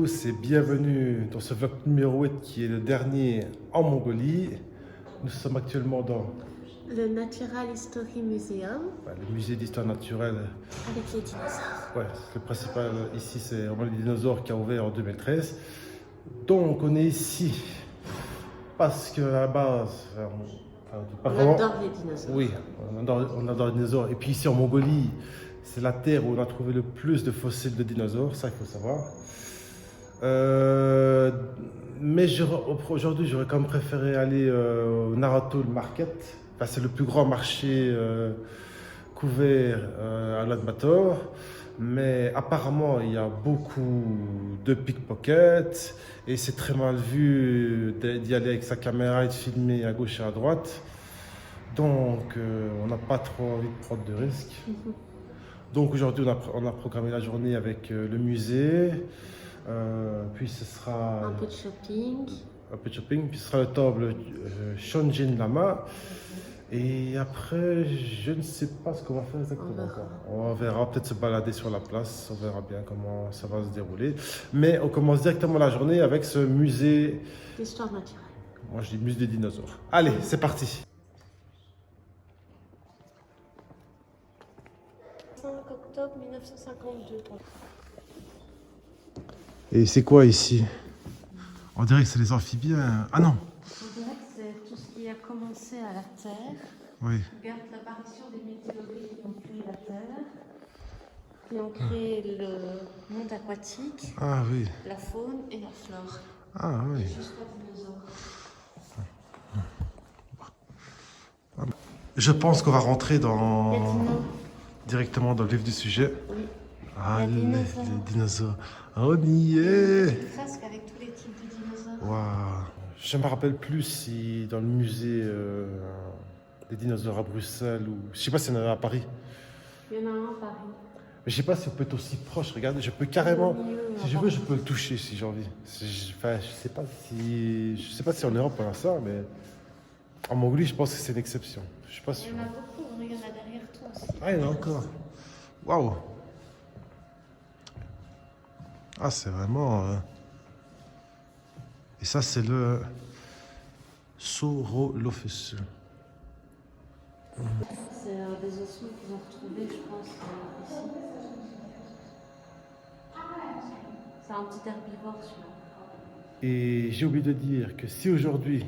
tous et bienvenue dans ce vlog numéro 8 qui est le dernier en Mongolie. Nous sommes actuellement dans le Natural History Museum. Le musée d'histoire naturelle. Avec les dinosaures. Ouais, le principal ici c'est vraiment les dinosaures qui a ouvert en 2013. Donc on est ici parce que à la base, On adore les dinosaures. Oui, on adore les dinosaures. Et puis ici en Mongolie, c'est la terre où on a trouvé le plus de fossiles de dinosaures, ça il faut savoir. Mais aujourd'hui, j'aurais quand même préféré aller au Naratul Market. Enfin, c'est le plus grand marché couvert à Ulaanbaatar. Mais apparemment, il y a beaucoup de pickpockets et c'est très mal vu d'y aller avec sa caméra et de filmer à gauche et à droite. Donc, on n'a pas trop envie de prendre de risques. Donc aujourd'hui, on a programmé la journée avec le musée, puis ce sera un peu de shopping. Puis ce sera le temple Shonjin Lama. Et après, je ne sais pas ce qu'on va faire exactement. On verra, peut-être se balader sur la place, on verra bien comment ça va se dérouler. Mais on commence directement la journée avec ce musée d'histoire naturelle. Moi je dis musée des dinosaures. Allez, c'est parti. 5 octobre 1952. Et c'est quoi ici? On dirait que c'est les amphibiens. Ah non! On dirait que c'est tout ce qui a commencé à la Terre. Oui. Regarde l'apparition des météorites qui ont créé la Terre, qui ont créé le monde aquatique, Ah oui. la faune et la flore. Ah oui. Jusqu'aux dinosaures. Je pense qu'on va rentrer directement dans le vif du sujet. Oui. Ah, les dinosaures. On y est. Presque avec tous les types de dinosaures. Waouh. Je ne me rappelle plus si dans le musée des dinosaures à Bruxelles ou... Je ne sais pas s'il y en a à Paris. Il y en a un à Paris. Mais je ne sais pas si on peut être aussi proche. Regardez, je peux carrément... Si je veux, je peux le toucher si j'ai envie. Enfin, je ne sais pas si en Europe on a ça, mais... En Mongolie, je pense que c'est une exception. Je suis pas sûr. Il y en a beaucoup, il y en a derrière toi aussi. Ah, il y en a encore. Waouh. Ah, c'est vraiment... Et ça, c'est le Saurolophus. C'est des ossements qu'ils ont retrouvés, je pense, ici. C'est un petit herbivore, celui-là. Et j'ai oublié de dire que si aujourd'hui,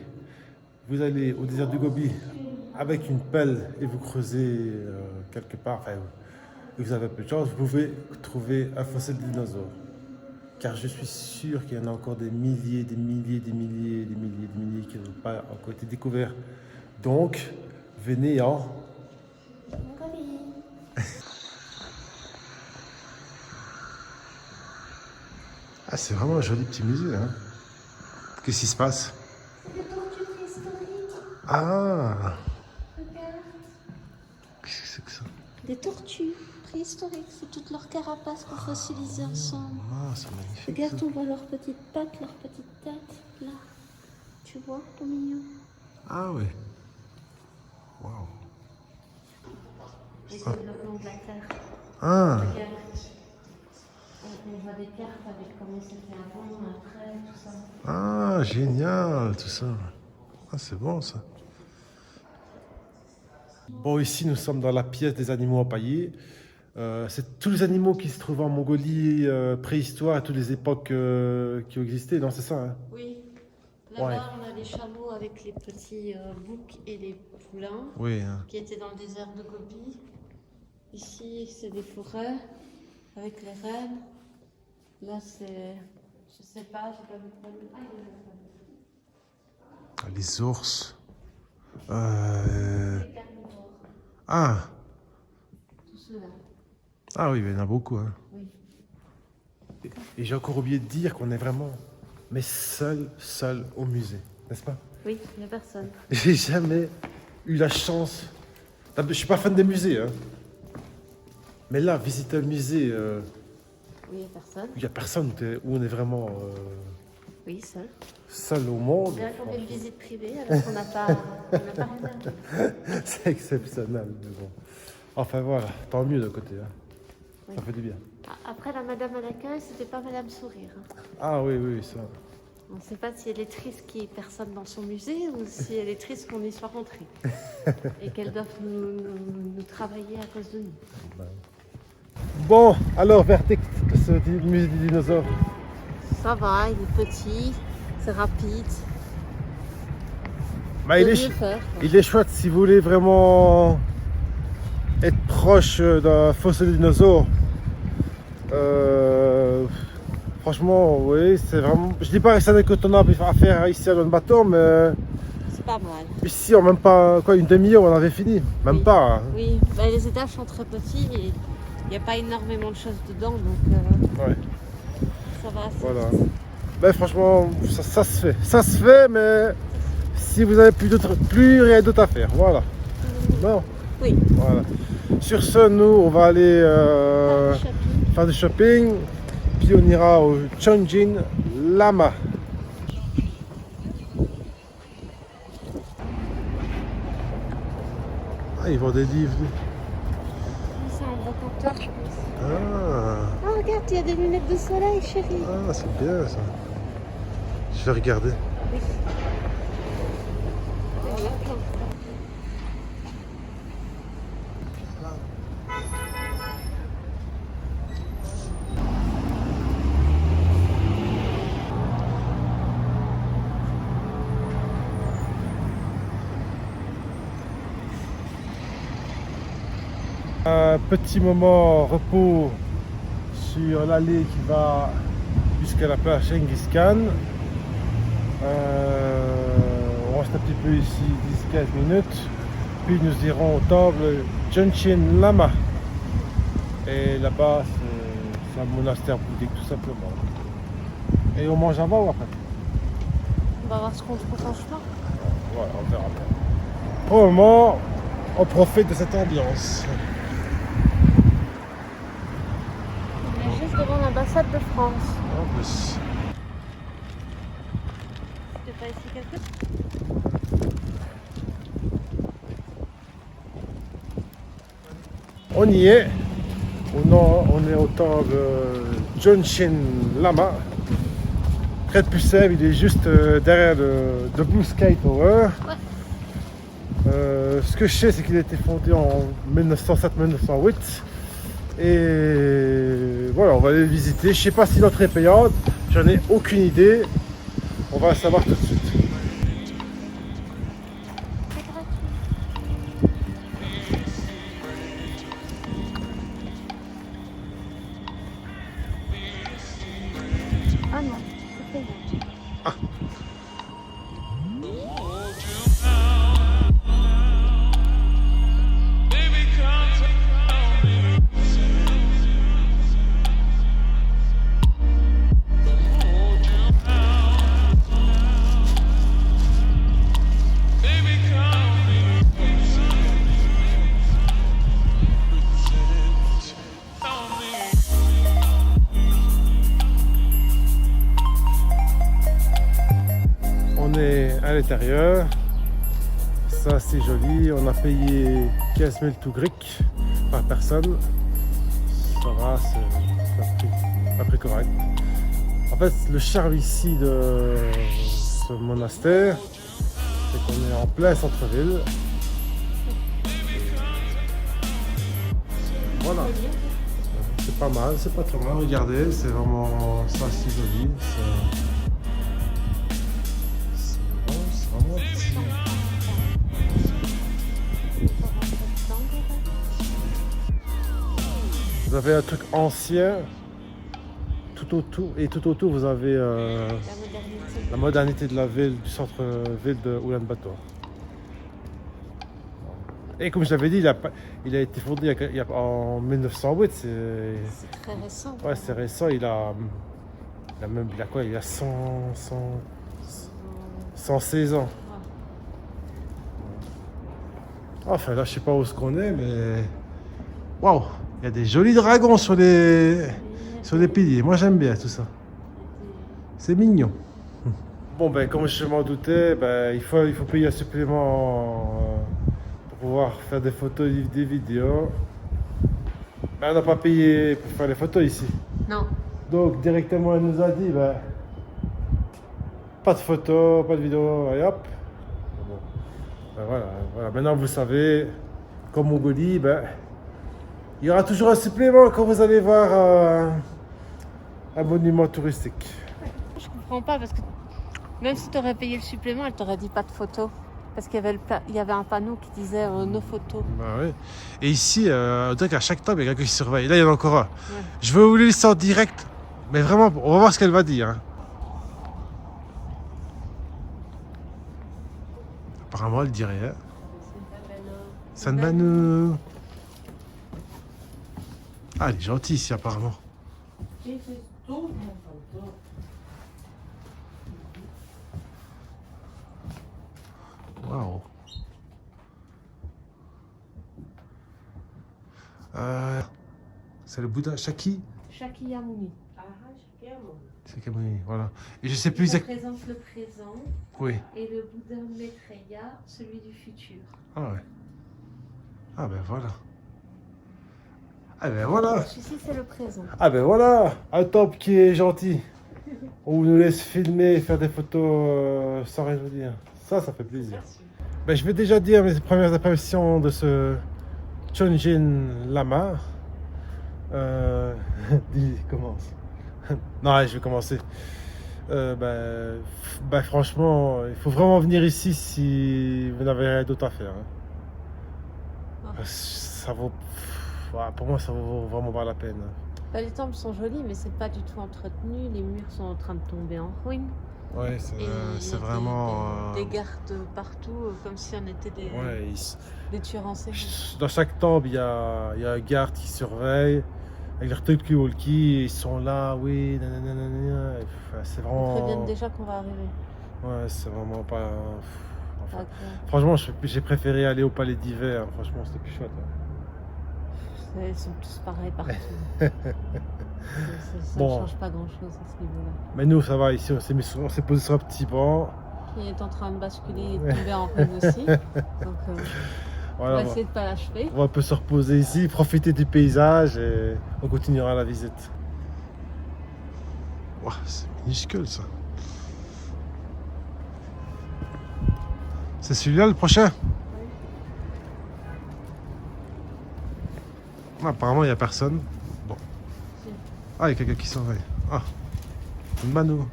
vous allez au désert du Gobi avec une pelle et vous creusez quelque part, enfin, et vous avez un peu de chance, vous pouvez trouver un fossile de dinosaure. Car je suis sûr qu'il y en a encore des milliers qui n'ont pas encore été découverts. Donc, venez en Mongolie. Ah, c'est vraiment un joli petit musée. Hein. Qu'est-ce qui se passe? C'est des tortues préhistoriques. Ah! Regarde. Qu'est-ce que c'est que ça? Des tortues préhistoriques. C'est toute leur carapace qu'on fossilisait ensemble. Ah, c'est magnifique. Regarde, Ça. on voit leurs petites pattes, leurs petites têtes. Là. Tu vois, au milieu. Ah oui. Waouh. Et c'est le développement de la Terre. Ah! Regarde. On voit des cartes avec comment c'était avant, après, tout ça. Ah, génial, tout ça. Ah, c'est bon, ça. Bon, ici, nous sommes dans la pièce des animaux empaillés. C'est tous les animaux qui se trouvent en Mongolie préhistoire, à toutes les époques qui ont existé, non, c'est ça, hein? Oui. Là-bas, on a les chameaux avec les petits boucs et les poulains Oui. Hein. qui étaient dans le désert de Gobi. Ici, c'est des forêts avec les rennes. Là, c'est... Je sais pas, j'ai pas vu de rennes. Ah, il y a Les ours. les carnivores. Ah! Tout cela. Ah oui, il y en a beaucoup. Hein. Oui. Et j'ai encore oublié de dire qu'on est vraiment, mais seul au musée, n'est-ce pas? Oui, il n'y a personne. J'ai jamais eu la chance. Je suis pas fan des musées, hein. Mais là, visiter un musée Oui, il n'y a personne. où il n'y a personne, où on est vraiment Oui, seul. seul au monde, C'est là qu'on fait une visite privée alors qu'on n'a pas réservé. c'est exceptionnel. Mais bon. Enfin voilà, tant mieux d'un côté. Hein. Oui. Ça fait du bien. Après, la madame à l'accueil, c'était pas Madame Sourire. Ah oui, oui, ça. On ne sait pas si elle est triste qu'il n'y ait personne dans son musée ou si elle est triste qu'on y soit rentré. Et qu'elle doive nous travailler à cause de nous. Bon, alors, verdict de ce musée des dinosaures. Ça va, il est petit, c'est rapide. Bah, Il est faire. il est chouette si vous voulez vraiment être proche d'un fossile de dinosaure. Franchement, oui, c'est vraiment. Je dis pas que c'est incontournable à faire ici à Ulaanbaatar, mais C'est pas mal. ici en même pas quoi, une demi-heure on avait fini. Même Oui. pas. Hein. Oui, bah, les étages sont très petits et il n'y a pas énormément de choses dedans, donc Ouais, ça va assez voilà. vite. Ben, franchement, ça se fait. Ça se fait, mais si vous avez plus rien d'autre à faire, voilà. Non, Oui, voilà. Sur ce, nous, on va aller faire du shopping, puis on ira au Chongjin Lama. Ah, ils vendent des livres. c'est un beau comptoir, je pense. Ah, Oh, regarde, il y a des lunettes de soleil, chérie. ah c'est bien ça. Je vais regarder. Oui. Il y en a plein. Un petit moment repos sur l'allée qui va jusqu'à la plage Genghis Khan. On reste un petit peu ici 10-15 minutes. Puis nous irons au temple Chongjin Lama. Et là-bas, c'est un monastère bouddhique tout simplement. Et on mange avant ou après? On va voir ce qu'on trouve en chemin. Voilà, on verra bien. Pour le moment, on profite de cette ambiance. On est juste devant l'ambassade de France. En plus. Tu pas ici quelque chose? On y est. On est au temple Chongjin Lama. Près de Pucelle, il est juste derrière le Blue Sky Tower. Ouais. Ce que je sais, c'est qu'il a été fondé en 1907-1908. Et voilà, on va aller le visiter. Je sais pas si l'entrée est payante, j'en ai aucune idée. On va le savoir tout de suite. C'est gratuit. Ah non, c'est payant. On est à l'intérieur. Ça, c'est joli. On a payé 15 000 tougriks par personne. Ça va, c'est un prix correct. En fait, le charme ici de ce monastère, c'est qu'on est en plein centre-ville. Voilà. C'est pas mal, c'est pas trop mal. Regardez, c'est vraiment ça, c'est joli. C'est vraiment petit. Vous avez un truc ancien tout autour, et tout autour vous avez La modernité. la modernité de la ville, du centre-ville de Ulaanbaatar. Et comme je l'avais dit, il a été fondé en 1908. C'est très récent. Ouais, c'est récent. Il a quoi? Il a 116 ans. Enfin, là, je sais pas où ce qu'on est, mais waouh, il y a des jolis dragons sur les piliers. Moi, j'aime bien tout ça. C'est mignon. Bon, ben, comme je m'en doutais, ben, il faut payer un supplément pour pouvoir faire des photos et des vidéos. Ben, on n'a pas payé pour faire les photos ici. Non. Donc directement elle nous a dit ben, pas de photos, pas de vidéos, et hop. Bon. Ben, voilà. Maintenant vous savez, comme Mongolie, ben, il y aura toujours un supplément quand vous allez voir un monument touristique. Je comprends pas parce que même si tu aurais payé le supplément, elle t'aurait dit pas de photos. Parce qu'il y avait, il y avait un panneau qui disait nos photos. Ben, oui. Et ici, on dirait qu'à chaque temps, il y a quelqu'un qui surveille. Là, il y en a encore un. Ouais. Je vais vous le laisser en direct, mais vraiment, on va voir ce qu'elle va dire. Hein. Apparemment, elle dit rien. Sanbanu. Ah, elle est gentille ici, apparemment. Waouh. C'est le Bouddha Shaki. Shakyamuni. Shakyamuni, voilà. Et je sais plus Ça exactement. représente le présent Oui. et le Bouddha Maitreya, celui du futur. Ah ouais. Ah ben voilà. Ah ben voilà. Ici, c'est le présent. Ah ben voilà. Un temple qui est gentil. On nous laisse filmer et faire des photos sans rien vous dire. Ça fait plaisir. Ben, je vais déjà dire mes premières impressions de ce Chonjin Lama. Dis, commence. Non, allez, je vais commencer. Franchement, il faut vraiment venir ici si vous n'avez rien d'autre à faire. Hein. Ah. Ça vaut, pour moi, ça vaut vraiment pas la peine. Bah, les temples sont jolis, mais c'est pas du tout entretenu. Les murs sont en train de tomber en ruine. Ouais, Et il y c'est a vraiment. des gardes partout, comme si on était Ouais, des tueurs en série. dans chaque temple, il y a un garde qui surveille. Avec leur talkie-walkie, ils sont là, oui, nanana. C'est Ils vraiment. préviennent déjà qu'on va arriver. Ouais, c'est vraiment pas. Enfin, Pas franchement, j'ai préféré aller au palais d'hiver. Franchement, c'était plus chouette. Hein. Ils sont tous pareils partout. Ça Bon. ne change pas grand-chose à ce niveau-là. Mais nous, ça va, ici, on s'est posé sur un petit banc. Il est en train de basculer et de tomber en ruine aussi. Donc, on Voilà, va essayer de ne pas l'achever. on va un peu se reposer ici, profiter du paysage et on continuera la visite. Wow, c'est minuscule ça. C'est celui-là le prochain? Apparemment, il n'y a personne. Bon. Ah, il y a quelqu'un qui surveille. Ah, une mano.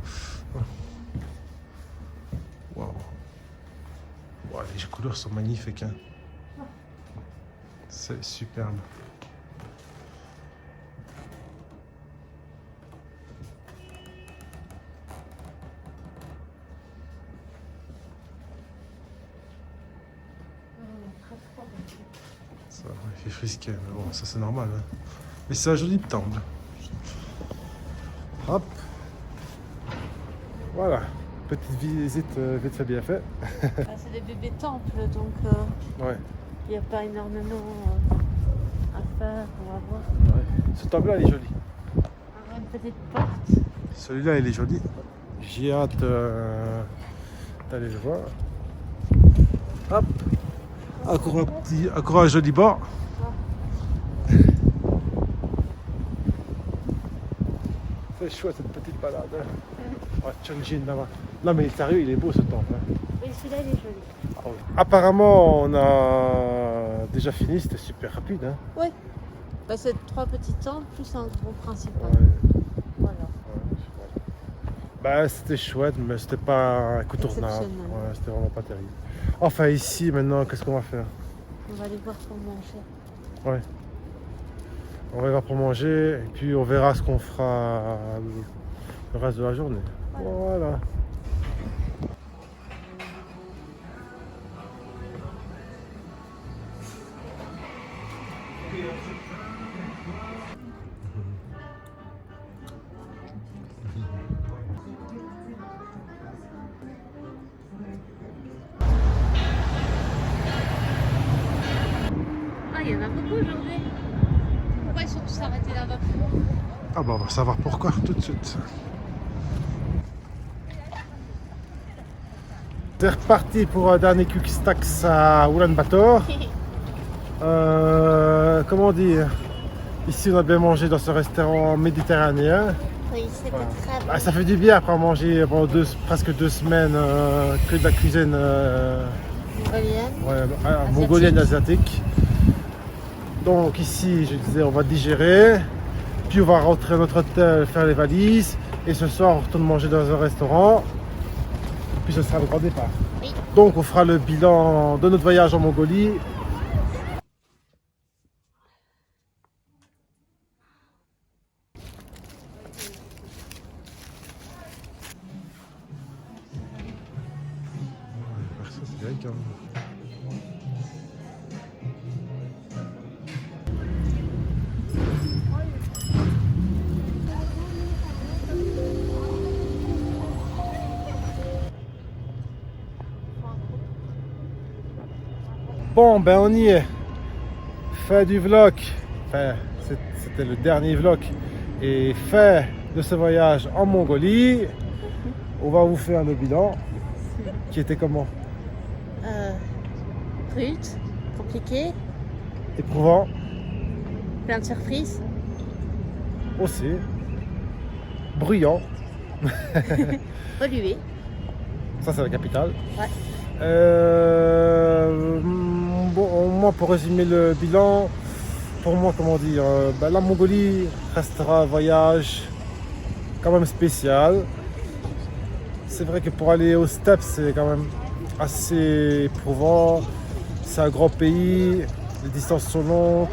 Waouh. Wow, les couleurs sont magnifiques. Hein. C'est superbe. Ça, il fait frisquet, mais bon, ça c'est normal. Hein. Mais c'est un joli temple. Hop. Voilà. Petite visite vite fait bien fait. C'est des bébés temples, donc Ouais. il n'y a pas énormément à faire ou à voir. Ouais. Ce temple-là, il est joli. On a une petite porte. Celui-là, il est joli. J'ai hâte d'aller le voir. Hop. Encore un joli bord. C'est chouette cette petite balade. Hein. Ouais, Chonjin là-bas. Non mais sérieux, il est beau ce temple. Hein. Oui, celui-là, il est joli. Ah oui. Apparemment, on a déjà fini, c'était super rapide. Hein. Oui. Bah, c'est 3 petits temples plus un gros principal. Ouais. Voilà. Bah, c'était chouette, mais c'était pas incontournable. Exceptionnel. Ouais, c'était vraiment pas terrible. Enfin, ici, maintenant, qu'est-ce qu'on va faire? On va aller voir pour manger. Ouais. On va voir pour manger, et puis on verra ce qu'on fera le reste de la journée. Voilà. Ah, il y en a beaucoup aujourd'hui. Pourquoi ils sont tous arrêtés là-bas? Ah bah on va savoir pourquoi tout de suite. C'est reparti pour un dernier quick stacks à Ulaanbaatar. Comment dire? Ici, on a bien mangé dans ce restaurant méditerranéen. Oui, c'était Voilà. très bon. Ah, ça fait du bien après manger pendant presque 2 semaines que de la cuisine Mongolienne. mongolienne asiatique. Donc ici, je disais, on va digérer, puis on va rentrer à notre hôtel, faire les valises, et ce soir, on retourne manger dans un restaurant, puis ce sera le grand départ. Oui. Donc on fera le bilan de notre voyage en Mongolie. Bon, ben on y est. Fin du vlog. Enfin, c'était le dernier vlog. Et fin de ce voyage en Mongolie. On va vous faire le bilan. Qui était comment? Rude, compliqué, Éprouvant plein de surprises. aussi. Bruyant. Pollué. Ça, c'est la capitale. Ouais. Bon, moi, pour résumer le bilan, pour moi, comment dire, la Mongolie restera un voyage quand même spécial. C'est vrai que pour aller aux steppes, c'est quand même assez éprouvant. C'est un grand pays, les distances sont longues,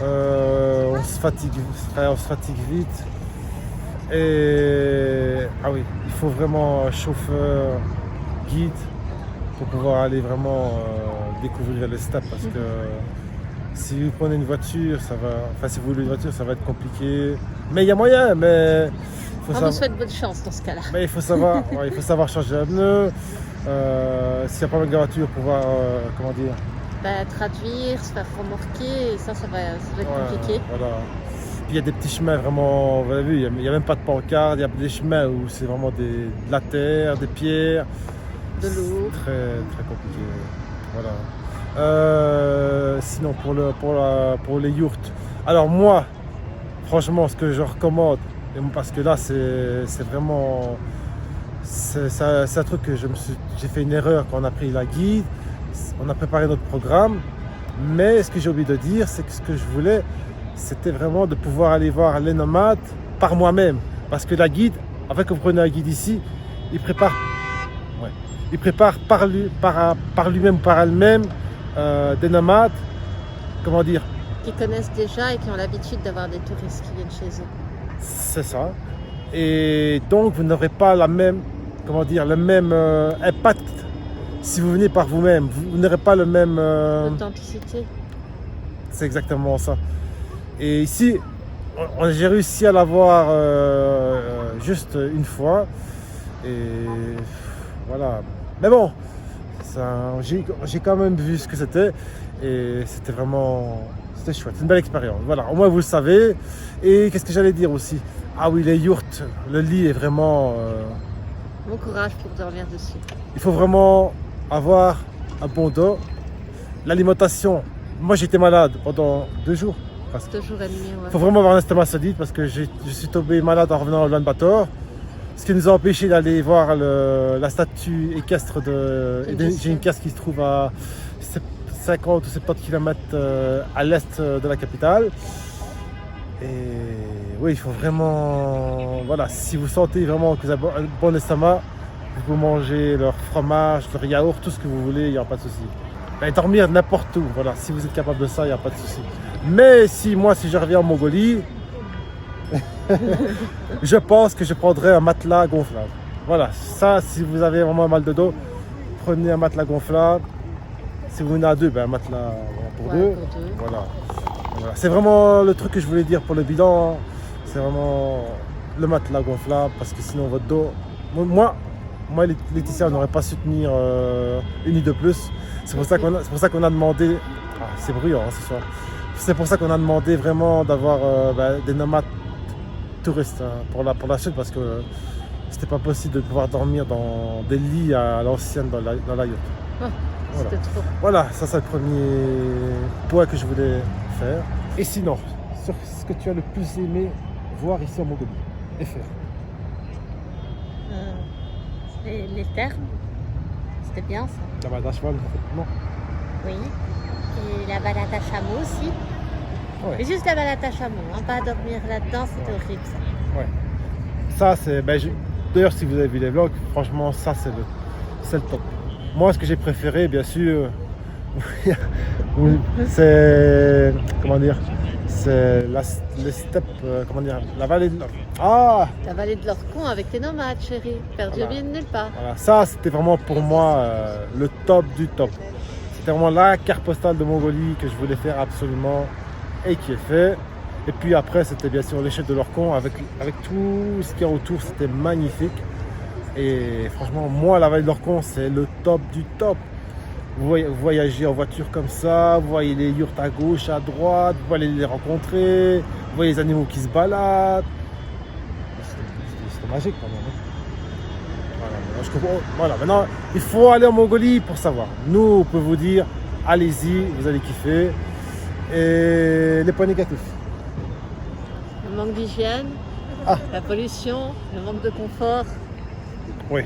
on se fatigue vite. Et ah oui, il faut vraiment un chauffeur, guide pour pouvoir aller vraiment découvrir les steppes parce que si vous prenez une voiture, si vous voulez une voiture, ça va être compliqué. Mais il y a moyen, mais On vous souhaite bonne chance dans ce cas-là. mais il faut savoir changer un pneu. S'il n'y a pas mal de voitures, pouvoir comment dire. Traduire, se faire remorquer, et ça va être compliqué. Voilà. Puis il y a des petits chemins vraiment, vous avez vu, il n'y a même pas de pancarte, il y a des chemins où c'est vraiment de la terre, des pierres. De l'eau. C'est très très compliqué. Voilà. Sinon pour les yourtes. Alors moi, franchement, ce que je recommande, parce que là c'est vraiment. C'est un truc que j'ai fait une erreur quand on a pris la guide, on a préparé notre programme, mais ce que j'ai oublié de dire, c'est que ce que je voulais, c'était vraiment de pouvoir aller voir les nomades par moi-même. Parce que la guide, après que vous prenez un guide ici, il prépare par lui-même, par elle-même, des nomades, comment dire, Qui connaissent déjà et qui ont l'habitude d'avoir des touristes qui viennent chez eux. c'est ça. Et donc vous n'aurez pas le même impact si vous venez par vous-même. Vous n'aurez pas le même. Authenticité. C'est exactement ça. Et ici, j'ai réussi à l'avoir juste une fois. Et voilà. Mais bon, j'ai quand même vu ce que c'était. Et c'était chouette. C'est une belle expérience. Voilà, au moins vous le savez. Et qu'est-ce que j'allais dire aussi? Ah oui, les yourtes, le lit est vraiment. Bon courage pour dormir dessus. Il faut vraiment avoir un bon dos. L'alimentation, moi j'étais malade pendant 2 jours. 2 jours et demi, ouais. Il faut vraiment avoir un estomac solide parce que je suis tombé malade en revenant à Ulaanbaatar. Ce qui nous a empêché d'aller voir la statue équestre de Genghis qui se trouve à 50 ou 70 km à l'est de la capitale. Et oui, il faut vraiment. Voilà, si vous sentez vraiment que vous avez un bon estomac, vous pouvez manger leur fromage, leur yaourt, tout ce que vous voulez, il n'y a pas de souci. Et dormir n'importe où, voilà, si vous êtes capable de ça, il n'y a pas de souci. Mais si je reviens en Mongolie, je pense que je prendrai un matelas gonflable. Voilà, ça, si vous avez vraiment mal de dos, prenez un matelas gonflable. Si vous venez à 2, un matelas pour deux. Voilà. C'est vraiment le truc que je voulais dire pour le bilan. C'est vraiment le matelas gonflable parce que sinon votre dos. Moi Laetitia, on n'aurait pas su tenir une nuit de plus. C'est pour ça qu'on a demandé. Ah, c'est bruyant ce soir. C'est pour ça qu'on a demandé vraiment d'avoir des nomades touristes pour la suite parce que c'était pas possible de pouvoir dormir dans des lits à l'ancienne dans la yourte. Oh, c'était trop. Voilà, ça c'est le premier point que je voulais faire. Et sinon, sur ce que tu as le plus aimé voir ici en Mongolie et faire. Les thermes, c'était bien ça. La balade à cheval, non? Oui. Et la balade à chameau aussi. Ouais. Mais juste la balade à chameau, hein, pas dormir là-dedans, c'était horrible ça. Ouais. Ça, c'est. D'ailleurs, si vous avez vu les vlogs, franchement, ça, c'est le top. Moi, ce que j'ai préféré, bien sûr, c'est. Comment dire? C'est les steppes. Comment dire? La vallée de. Ah! La vallée de l'Orcon avec les nomades, chérie. Perdu Voilà. au milieu de nulle part. Voilà. Ça, c'était vraiment pour moi le top du top. C'était vraiment la carte postale de Mongolie que je voulais faire absolument et qui est fait. Et puis après, c'était bien sûr l'échelle de l'Orcon avec tout ce qu'il y a autour, c'était magnifique. Et franchement, moi, la vallée de l'Orcon, c'est le top du top. Vous voyagez en voiture comme ça, vous voyez les yurts à gauche, à droite, vous allez les rencontrer, vous voyez les animaux qui se baladent. C'était magique quand même. Voilà, maintenant, je comprends. Voilà, maintenant, il faut aller en Mongolie pour savoir. Nous, on peut vous dire, allez-y, vous allez kiffer. Et les points négatifs. Le manque d'hygiène, la pollution, le manque de confort, Oui,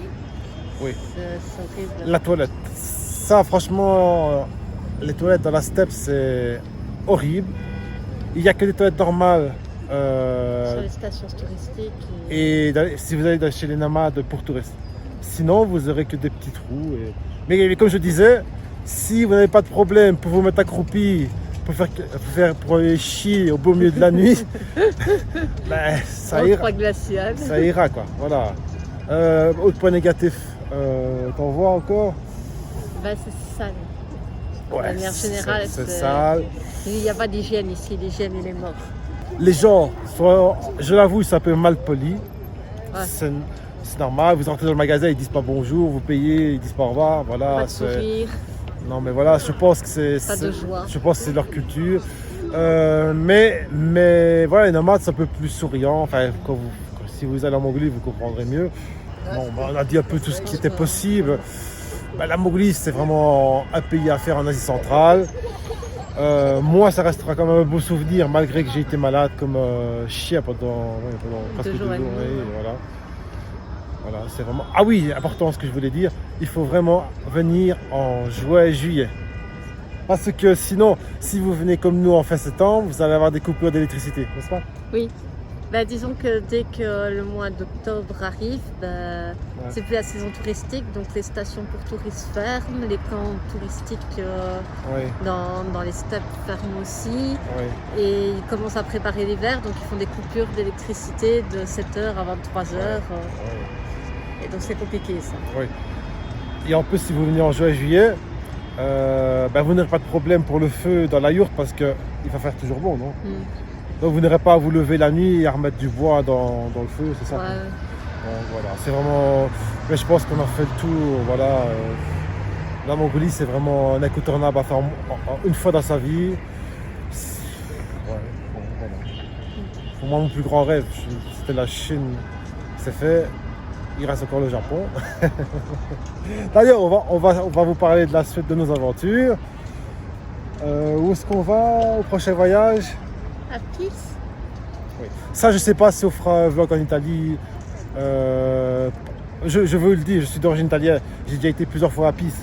oui. c'est horrible. La toilette. Ça, franchement, les toilettes dans la steppe, c'est horrible. Il n'y a que des toilettes normales. Sur les stations touristiques. Et si vous allez chez les nomades pour touristes. Sinon, vous n'aurez que des petits trous. Mais comme je disais, si vous n'avez pas de problème pour vous mettre accroupi, pour aller chier au beau milieu de la nuit, ben, ça ira. Glacial. Ça ira quoi. Voilà. Autre point négatif, t'en vois encore? Ben, c'est sale. Ouais, de manière générale, c'est sale. Il n'y a pas d'hygiène ici, l'hygiène il est mort. Les gens, je l'avoue, ils sont un peu mal polis. Ouais. C'est normal, vous entrez dans le magasin, ils disent pas bonjour, vous payez, ils disent pas au revoir. Voilà, Pas de sourire. Non mais voilà, je pense que Pas de joie. Je pense que c'est leur culture. Mais voilà, les nomades c'est un peu plus souriant. Enfin, si vous allez en Mongolie, vous comprendrez mieux. Bon, on a dit un peu tout ce qui était possible. La Mongolie, c'est vraiment un pays à faire en Asie centrale. Moi, ça restera quand même un beau souvenir, malgré que j'ai été malade comme chien pendant presque 2 jours. Voilà, c'est vraiment. Ah oui, important ce que je voulais dire, il faut vraiment venir en juin, juillet. Parce que sinon, si vous venez comme nous en fin septembre, vous allez avoir des coupures d'électricité, n'est-ce pas? Oui. Disons que dès que le mois d'octobre arrive, c'est plus la saison touristique, donc les stations pour touristes ferment, les camps touristiques dans les steppes ferment aussi, et ils commencent à préparer l'hiver, donc ils font des coupures d'électricité de 7h à 23h, et donc c'est compliqué ça. Oui. Et en plus, si vous venez en juin, juillet, vous n'aurez pas de problème pour le feu dans la yourte parce qu'il va faire toujours bon, non? Donc vous n'aurez pas à vous lever la nuit et à remettre du bois dans le feu, c'est ça? Ouais. Donc, voilà, c'est vraiment. Mais je pense qu'on a fait le tour. Voilà. La Mongolie, c'est vraiment un incontournable à faire une fois dans sa vie. Voilà. Pour moi, mon plus grand rêve, c'était la Chine. C'est fait. Il reste encore le Japon. D'ailleurs, on va vous parler de la suite de nos aventures. Où est-ce qu'on va au prochain voyage? À Pise. Oui. Ça, je sais pas si on fera un vlog en Italie. Je veux le dire, je suis d'origine italienne. J'ai déjà été plusieurs fois à Pise.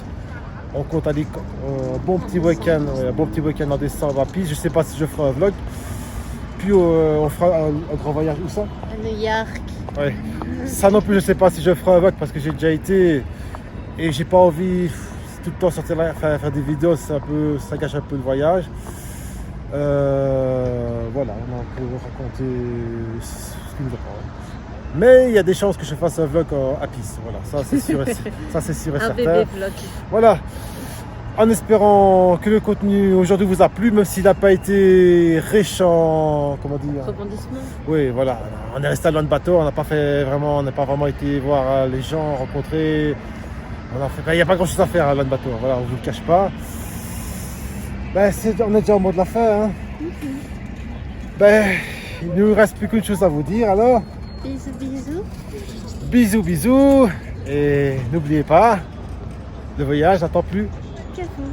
On compte aller un bon petit week-end en décembre à Pise. Je sais pas si je ferai un vlog. Puis on fera un grand voyage. Où ça? À New York. Ouais. Ça non plus, je sais pas si je ferai un vlog parce que j'ai déjà été et j'ai pas envie tout le temps sortir là, faire des vidéos. Ça gâche un peu le voyage. Voilà, on peut raconter ce qui nous apprend. Mais il y a des chances que je fasse un vlog à Pise. Voilà, ça c'est sûr et certain. Bébé vlog. Voilà. En espérant que le contenu aujourd'hui vous a plu, même s'il n'a pas été riche en. Comment dire? Rebondissement. Oui, voilà. On est resté à Ulaanbaatar, on n'a pas vraiment été voir les gens, rencontrer. Il n'y a pas grand chose à faire à Ulaanbaatar, voilà, on ne vous le cache pas. On est déjà au mot de la fin. Hein. Il ne nous reste plus qu'une chose à vous dire alors. Bisous, bisous. Bisous, bisous. Et n'oubliez pas, le voyage n'attend plus Que vous.